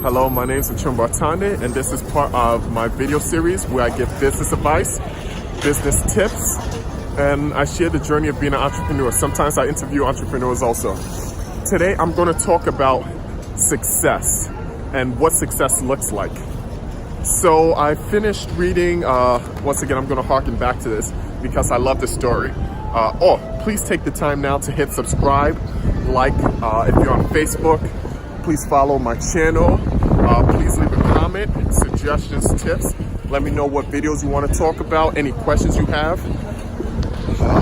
Hello, my name is Achumboro Ataande, and this is part of my video series where I give business advice, business tips, and I share the journey of being an entrepreneur. Sometimes I interview entrepreneurs also. Today, I'm going to talk about success and what success looks like. So I finished reading, once again, I'm going to harken back to this because I love the story. Please take the time now to hit subscribe, like, if you're on Facebook, please follow my channel. Please leave a comment, suggestions, tips. Let me know what videos you want to talk about, any questions you have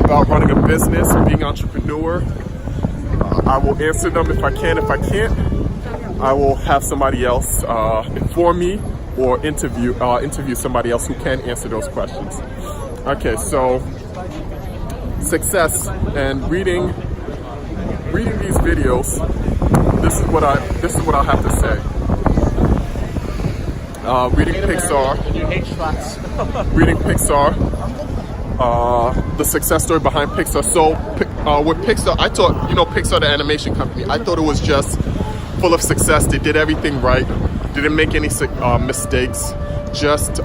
about running a business, being an entrepreneur. I will answer them if I can. If I can't, I will have somebody else inform me or interview somebody else who can answer those questions. Okay, so success and reading these videos. This is what I have to say. Reading Pixar, the success story behind Pixar. So with Pixar, I thought, Pixar, the animation company, I thought it was just full of success. They did everything right, didn't make any mistakes, just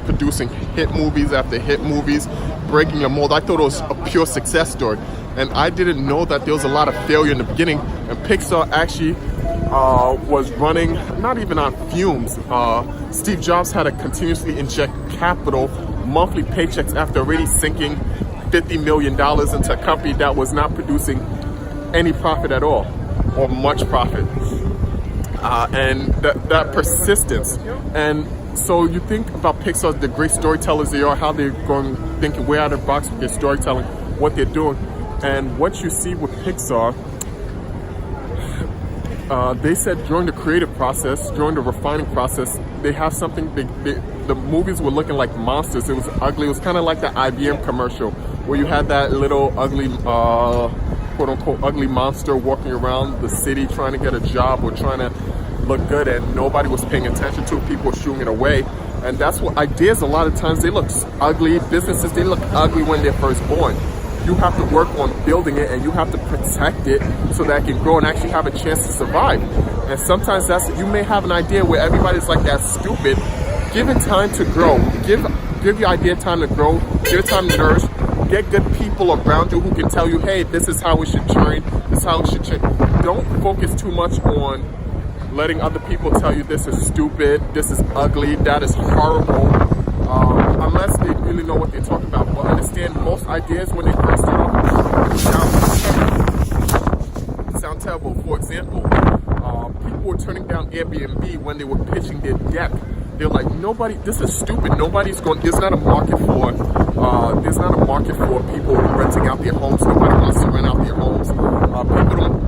producing hit movies after hit movies, breaking a mold. I thought it was a pure success story. And I didn't know that there was a lot of failure in the beginning. And Pixar actually was running not even on fumes. Steve Jobs had to continuously inject capital, monthly paychecks after already sinking $50 million into a company that was not producing any profit at all, or much profit. And that persistence. And so you think about Pixar, the great storytellers they are, how they're going thinking way out of the box with their storytelling, what they're doing. And what you see with Pixar, they said during the creative process, during the refining process, they have something, the movies were looking like monsters. It was ugly. It was kind of like the IBM commercial where you had that little ugly, quote unquote, ugly monster walking around the city trying to get a job or trying to look good, and nobody was paying attention to it. People were shooing it away. And that's what ideas, a lot of times, they look ugly. Businesses, they look ugly when they're first born. You have to work on building it, and you have to protect it so that it can grow and actually have a chance to survive. And sometimes you may have an idea where everybody's like, that's stupid. Give it time to grow. Give your idea time to grow. Give it time to nourish. Get good people around you who can tell you, hey, this is how we should train. This is how we should change. Don't focus too much on letting other people tell you this is stupid, this is ugly, that is horrible. Unless they really know what they're talking about. But understand, most ideas when they first start off sound terrible. For example, people were turning down Airbnb when they were pitching their deck. They're like, this is stupid. There's not a market for people renting out their homes. Nobody wants to rent out their homes.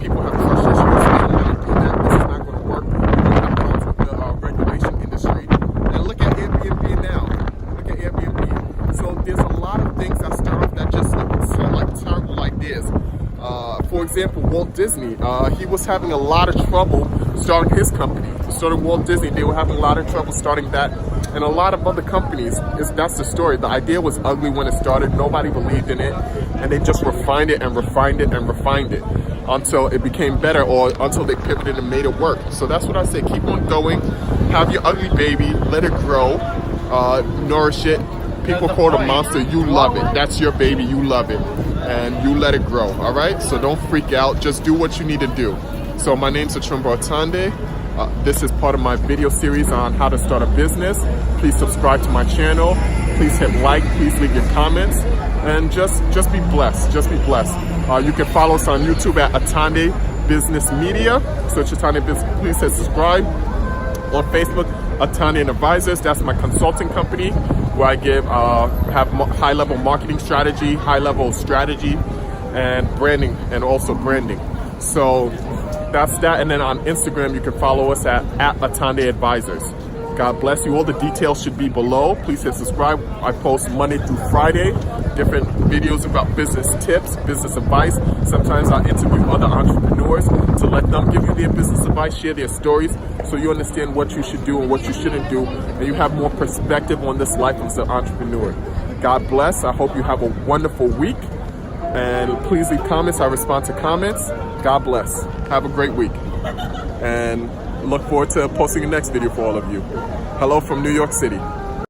People have trust issues. They don't want to do that. This is not going to work. We don't have problems with the regulation industry. And look at Airbnb now. So there's a lot of things that start off that just sound like terrible ideas. For example, Walt Disney, he was having a lot of trouble starting his company. Starting Walt Disney, they were having a lot of trouble starting that. And a lot of other companies, that's the story. The idea was ugly when it started. Nobody believed in it. And they just refined it and refined it and refined it until it became better, or until they pivoted and made it work. So that's what I say. Keep on going. Have your ugly baby. Let it grow. Nourish it. People call it a monster. You love it. That's your baby. You love it. And you let it grow. All right? So don't freak out. Just do what you need to do. So my name's Achumboro Ataande. This is part of my video series on how to start a business. Please subscribe to my channel. Please hit like. Please leave your comments. And just be blessed. Just be blessed. You can follow us on YouTube at Ataande Business Media. Search Ataande Business. Please hit subscribe. On Facebook, Ataande Advisors. That's my consulting company where I have high-level marketing strategy, high-level strategy, and branding, and also branding. So that's that. And then on Instagram, you can follow us at Ataande Advisors. God bless you. All the details should be below. Please hit subscribe. I post Monday through Friday, different videos about business tips, business advice. Sometimes I interview other entrepreneurs to let them give you their business advice, share their stories, so you understand what you should do and what you shouldn't do, and you have more perspective on this life as an entrepreneur. God bless. I hope you have a wonderful week. And please leave comments. I respond to comments. God bless. Have a great week. And look forward to posting the next video for all of you. Hello from New York City.